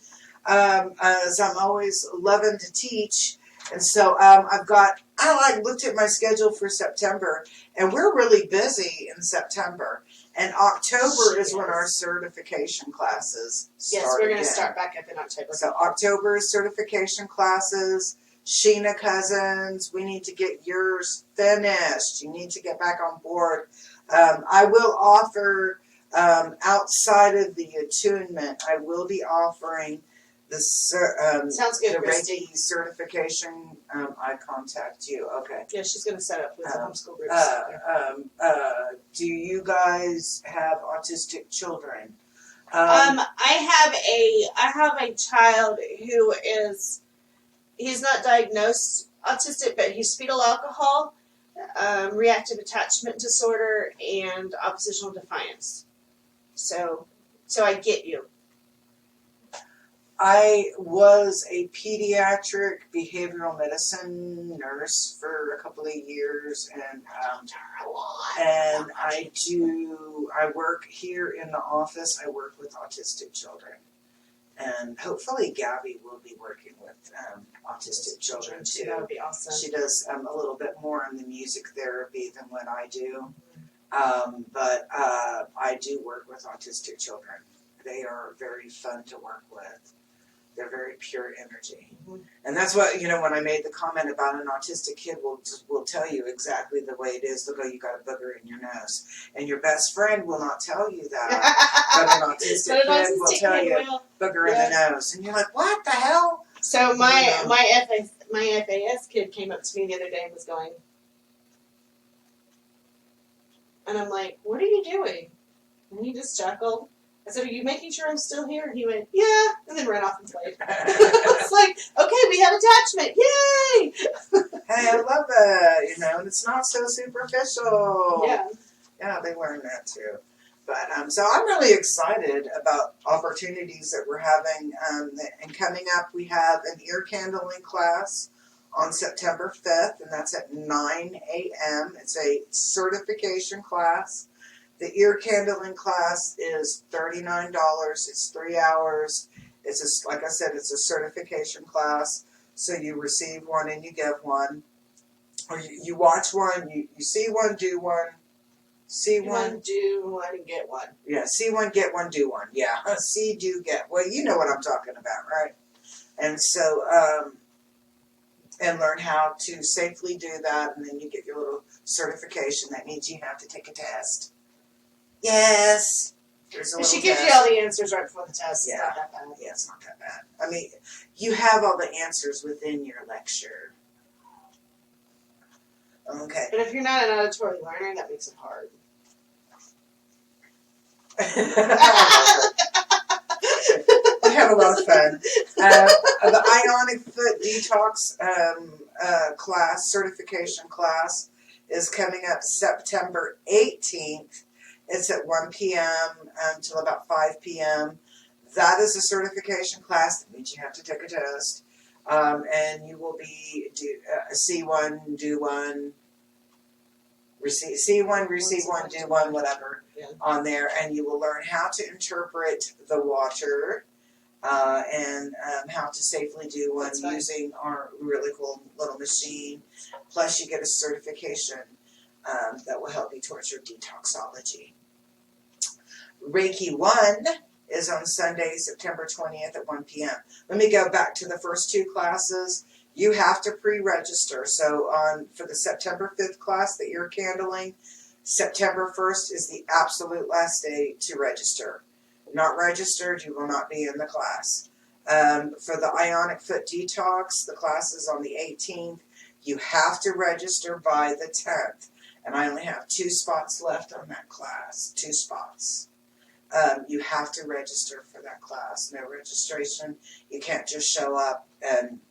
As I'm always loving to teach. And so I looked at my schedule for September, and we're really busy in September. And October is when our certification classes start. Yes, we're going to start back up in October. So October is certification classes. Sheena Cousins, we need to get yours finished. You need to get back on board. I will offer, outside of the attunement, I will be offering Sounds good, the Christy. Reiki certification. I contact you. Okay. Yeah, she's going to set up with the homeschool groups. Do you guys have autistic children? I have a child who he's not diagnosed autistic, but he's fetal alcohol, reactive attachment disorder, and oppositional defiance. So I get you. I was a pediatric behavioral medicine nurse for a couple of years, and I work here in the office. I work with autistic children, and hopefully Gabby will be working with autistic children too. That would be awesome. She does a little bit more in the music therapy than what I do, but I do work with autistic children. they are very fun to work with. They're very pure energy. Mhm. And that's what, when I made the comment about an autistic kid will tell you exactly the way it is. They'll go, you got a booger in your nose. And your best friend will not tell you that. But an autistic kid will tell you booger in the nose. And you're like, what the hell? So my FAS kid came up to me the other day and was going, and I'm like, what are you doing? And he just chuckled. I said, are you making sure I'm still here? And he went, yeah, and then ran off and played. It's like, okay, we have attachment. Yay! Hey, I love that, and it's not so superficial. Yeah. Yeah, they learn that too. But so I'm really excited about opportunities that we're having. And coming up, we have an ear candling class on September 5th, and that's at 9 a.m. It's a certification class. The ear candling class is $39. It's 3 hours. It's like I said, it's a certification class. So you receive one and you give one, or you watch one, you see one, do one. See one, do one, and get one. Yeah, see one, get one, do one. Yeah, see, do, get. Well, you know what I'm talking about, right? And so, and learn how to safely do that, and then you get your little certification. That means you have to take a test. Yes. There's a And little she gives test. you all the answers right before the test. Yeah. It's not that bad. Yeah, it's not that bad. I mean, you have all the answers within your lecture. Okay. But if you're not an auditory learner, that makes it hard. We have a lot of fun. The Ionic Foot Detox class, certification class, is coming up September 18th. It's at 1 p.m. Until about 5 p.m. That is a certification class. That means you have to take a test. And you will be see one, do one, see one, receive one, do one, whatever, on there. And you will learn how to interpret the water and how to safely do one using our really cool little machine. Plus you get a certification that will help you towards your detoxology. Reiki 1 is on Sunday, September 20th at 1 p.m. Let me go back to the first two classes. You have to pre-register. So for the September 5th class, the ear candling, September 1st is the absolute last day to register. Not registered, you will not be in the class. For the Ionic Foot Detox, the class is on the 18th. You have to register by the 10th. And I only have 2 spots left on that class. 2 spots. You have to register for that class. No registration. You can't just show up and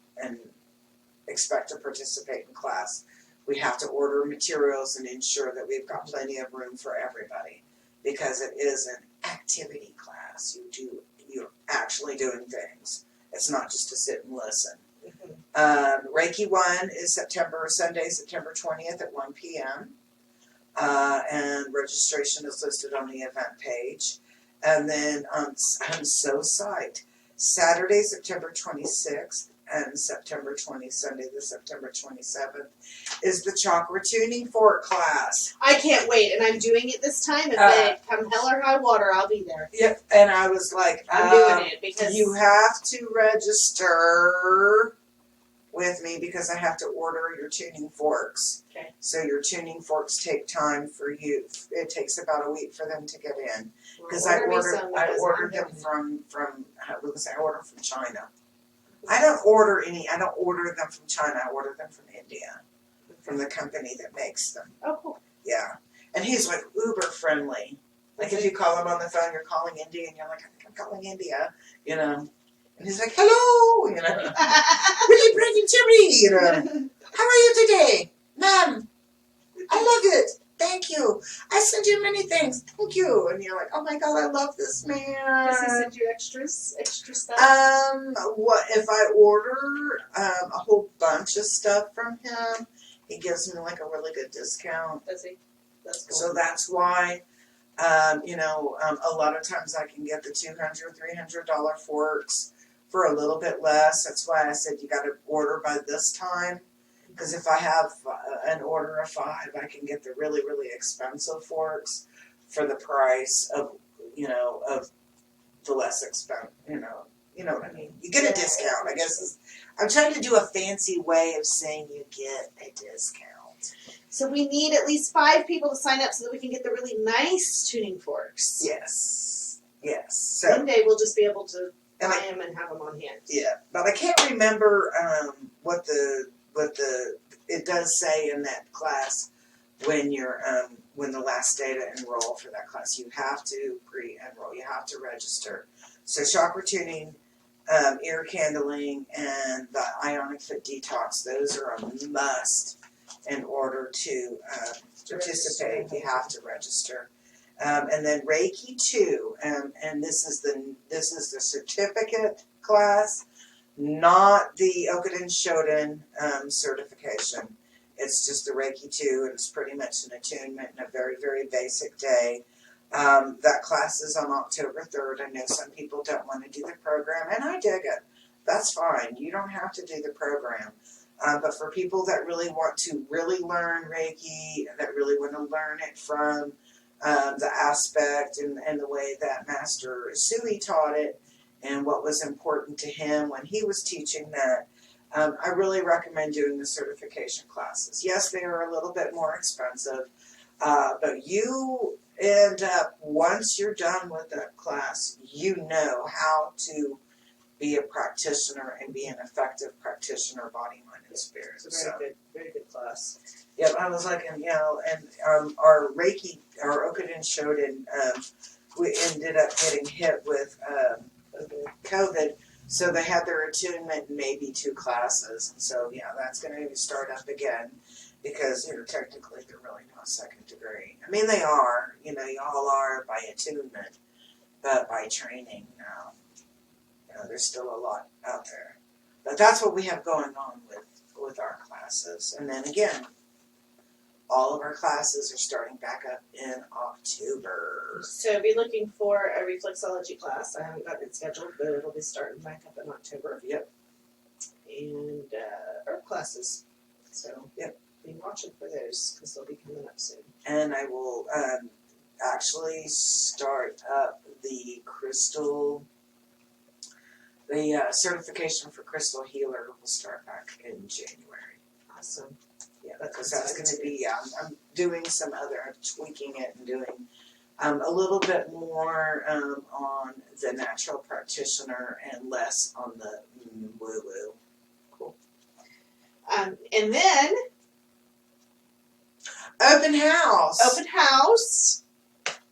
expect to participate in class. We have to order materials and ensure that we've got plenty of room for everybody, because it is an activity class. You're actually doing things. It's not just to sit and listen. Reiki 1 is Sunday, September 20th at 1 p.m. And registration is listed on the event page. And then I'm so psyched. Saturday, September 26th and Sunday, the September 27th, is the chakra tuning fork class. I can't wait, and I'm doing it this time. If they come hell or high water, I'll be there. Yep, and I was like, I'm doing it because you have to register with me because I have to order your tuning forks. Okay. So your tuning forks take time for you. It takes about a week for them to get in. Because I ordered them from China. I don't order them from China. I order them from India, from the company that makes them. Oh, cool. Yeah. And he's like uber friendly. Like if you call him on the phone, you're calling India, and you're like, I think I'm calling India, And he's like, hello, Will you bring to me, How are you today? Ma'am, I love it. Thank you. I send you many things. Thank you. And you're like, oh my God, I love this man. Does he send you extra stuff? What if I order a whole bunch of stuff from him? He gives me like a really good discount. Does he? That's cool. So that's why, a lot of times I can get the $200, $300 forks for a little bit less. That's why I said you got to order by this time. Because if I have an order of 5, I can get the really, really expensive forks for the price of the less expensive. You know what I mean. You get a Yeah, discount. I guess that's I'm trying to do a fancy way of saying you get a discount. So we need at least 5 people to sign up so that we can get the really nice tuning forks. Yes. So One day we'll just be able to And buy them and have them on hand. yeah, but I can't remember what it does say in that class when you're when the last day to enroll for that class. You have to pre-enroll. You have to register. So chakra tuning, ear candling, and the ionic fit detox. Those are a must in order to participate. You have to register. And then Reiki 2, and this is the certificate class, not the Okuden Shoden certification. It's just the Reiki 2, and it's pretty much an attunement in a very, very basic day. That class is on October 3rd. I know some people don't want to do the program, and I dig it. That's fine. You don't have to do the program. But for people that really want to really learn Reiki, that really want to learn it from the aspect and the way that Master Sui taught it and what was important to him when he was teaching that, I really recommend doing the certification classes. Yes, they are a little bit more expensive, but you end up, once you're done with that class, you know how to be a practitioner and be an effective practitioner, body, mind, and spirit. It's a very good class. Yep, I was like, and our Reiki, our Okuden Shoden, we ended up getting hit with COVID, so they had their attunement in maybe 2 classes, and so yeah, that's going to start up again because technically they're really not second degree. I mean, they are, y'all are by attunement, but by training, no. There's still a lot out there, but that's what we have going on with our classes, and then again. All of our classes are starting back up in October. So be looking for a reflexology class. I haven't gotten it scheduled, but it'll be starting back up in October. Yep. And herb classes. So yep. Be watching for those because they'll be coming up soon. And I will actually start up the crystal. The certification for Crystal Healer will start back in January. Awesome. Yeah, because that's going to be, I'm doing some other, I'm tweaking it and doing a little bit more on the natural practitioner and less on the woo-woo. Cool. And then... Open house! Open house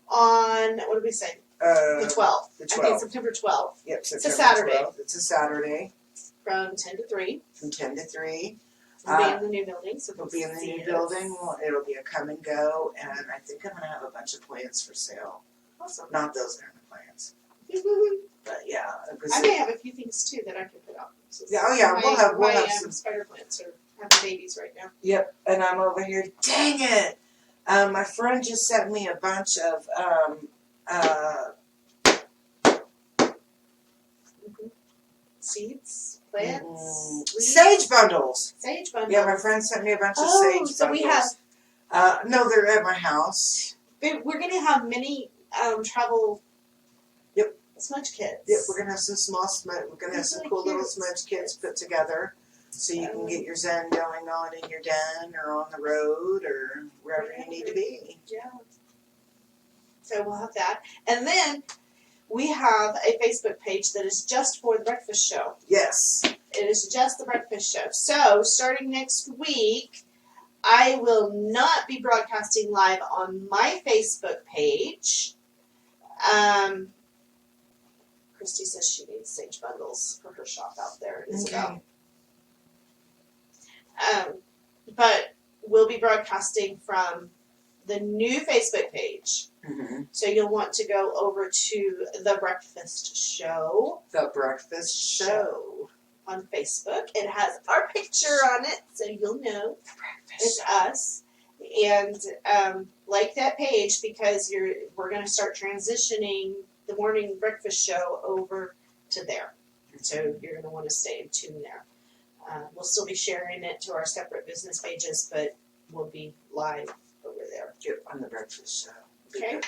on, what did we say? The 12th. The 12th. I think September 12th. Yep, It's a September Saturday. 12th. It's a Saturday. From 10 to 3. From 10 to 3. We'll be in the new building. So we'll be in the new building. It'll be a come and go, and I think I'm going to have a bunch of plants for sale. Awesome. Not those kind of plants. But yeah. I may have a few things too that I can put out. So We'll have some spider plants are having babies right now. Yep, and I'm over here. Dang it! My friend just sent me a bunch of seeds, plants, sage bundles. Sage bundles. Yeah, my friend sent me a bunch of sage bundles. So we have. No, they're at my house. We're gonna have many travel. Yep. Smudge kits. Yep, we're gonna have some small smudge. We're gonna have some really cool little cute smudge kits put together, so you can get your Zen going on in your den or on the road or wherever you need to be. Yeah. So we'll have that, and then we have a Facebook page that is just for the breakfast show. Yes. It is just the breakfast show. So starting next week, I will not be broadcasting live on my Facebook page. Christy says she needs sage bundles for her shop out there in Isabel. But we'll be broadcasting from the new Facebook page. Mm-hmm. So you'll want to go over to The Breakfast Show. The Breakfast Show. On Facebook. It has our picture on it, so you'll know it's us. And like that page because we're going to start transitioning the morning breakfast show over to there. So you're going to want to stay in tune there. We'll still be sharing it to our separate business pages, but we'll be live over there. Get on The Breakfast Show. Okay.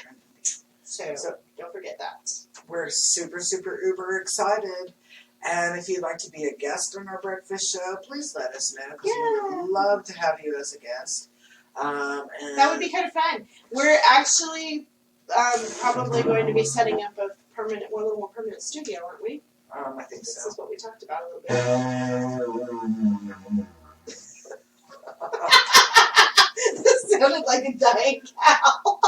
So So- don't forget that. We're super, super, uber excited. And if you'd like to be a guest on our breakfast show, please let us know because we would love to have you as a guest. And That would be kind of fun. We're actually probably going to be setting up a little more permanent studio, aren't we? I think This so. is what we talked about a little bit. This sounded like a dying cow.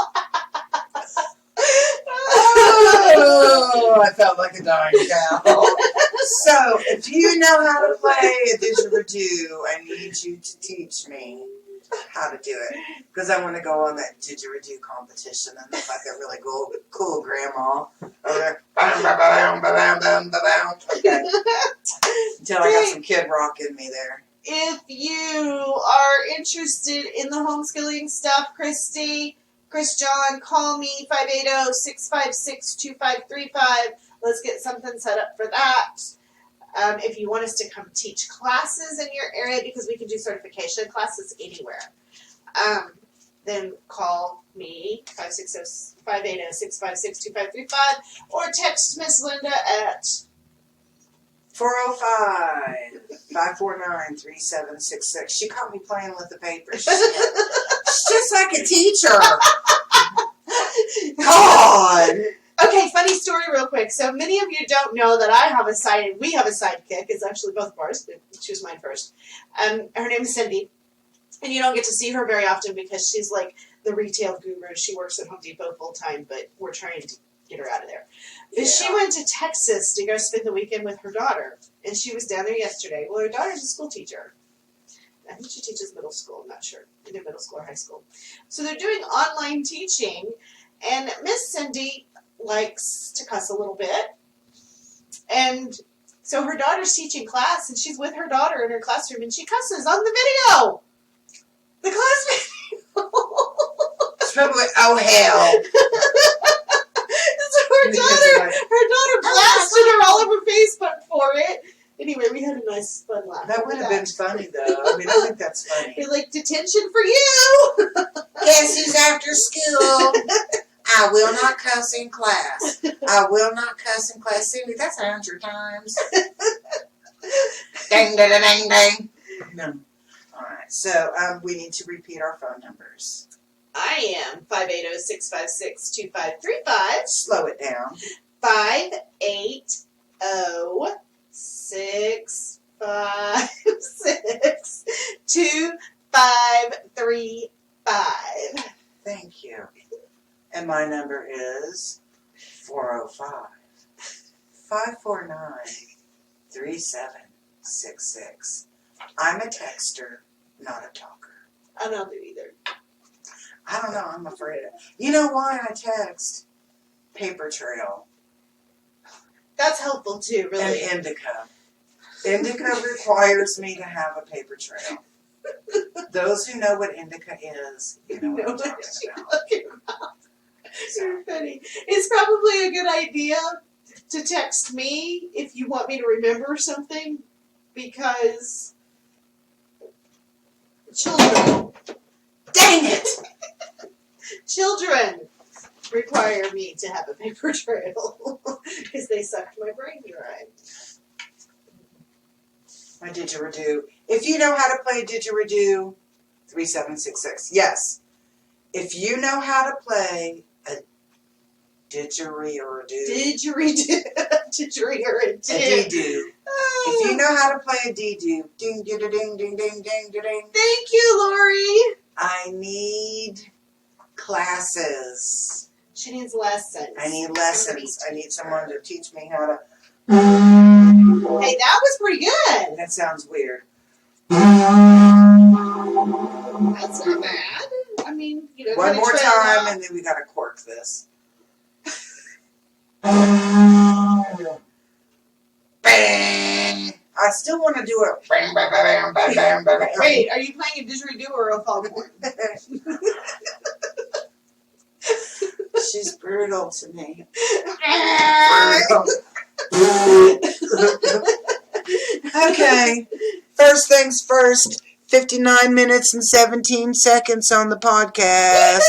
Oh, I felt like a dying cow. So, if you know how to play a didgeridoo, I need you to teach me how to do it. Because I want to go on that didgeridoo competition and look like a really cool grandma over there. Okay. Until I got some Kid Rock in me there. If you are interested in the homeschooling stuff, Chris John, call me 580-656-2535. Let's get something set up for that. If you want us to come teach classes in your area, because we can do certification classes anywhere, then call me 580-656-2535 or text Miss Linda at 405-549-3766. She caught me playing with the paper. She's just like a teacher. God. Okay, funny story real quick. So many of you don't know that we have a sidekick. It's actually both of ours, but she was mine first. Her name is Cindy. And you don't get to see her very often because she's like the retail guru. She works at Home Depot full time, but we're trying to get her out of there. But she went to Texas to go spend the weekend with her daughter. And she was down there yesterday. Well, her daughter's a school teacher. I think she teaches middle school. I'm not sure. Either middle school or high school. So they're doing online teaching. And Miss Cindy likes to cuss a little bit. And so her daughter's teaching class, and she's with her daughter in her classroom, and she cusses on the video. The class video. It's probably, oh, hell. So her daughter blasted her all over Facebook for it. Anyway, we had a nice fun laugh. That would have been funny, though. I mean, I think that's funny. They're like, detention for you. Guess who's after school? I will not cuss in class. I will not cuss in class. Cindy, that's 100 times. Ding, ding, ding, ding. No. All right. So we need to repeat our phone numbers. I am 580-656-2535. Slow it down. 580-656-2535. Thank you. And my number is 405-549-3766. I'm a texter, not a talker. I don't do either. I don't know, I'm afraid of it. You know why I text? Paper trail. That's helpful too, really. And indica. Indica requires me to have a paper trail. Those who know what indica is, you know what I'm talking about. You're funny. It's probably a good idea to text me if you want me to remember something, because children. Dang it! Children require me to have a paper trail because they sucked my brain dry. My didgeridoo. If you know how to play didgeridoo, 3766. Yes. If you know how to play a didgeridoo. Didgeridoo. A dee-doo. If you know how to play a dee-doo, ding, ding, ding, ding, ding, ding, ding, ding. Thank you, Lori. I need classes. She needs lessons. I need lessons. I need someone to teach me how to. Hey, that was pretty good. That sounds weird. That's not bad. I mean, you know, One more trail time, off. and then we gotta cork this. Bang! I still want to do it. Bang, bang, bang, bang, bang, bang, bang. Wait, are you playing a didgeridoo or a foghorn? She's brutal to me. Okay. First things first. 59 minutes and 17 seconds on the podcast.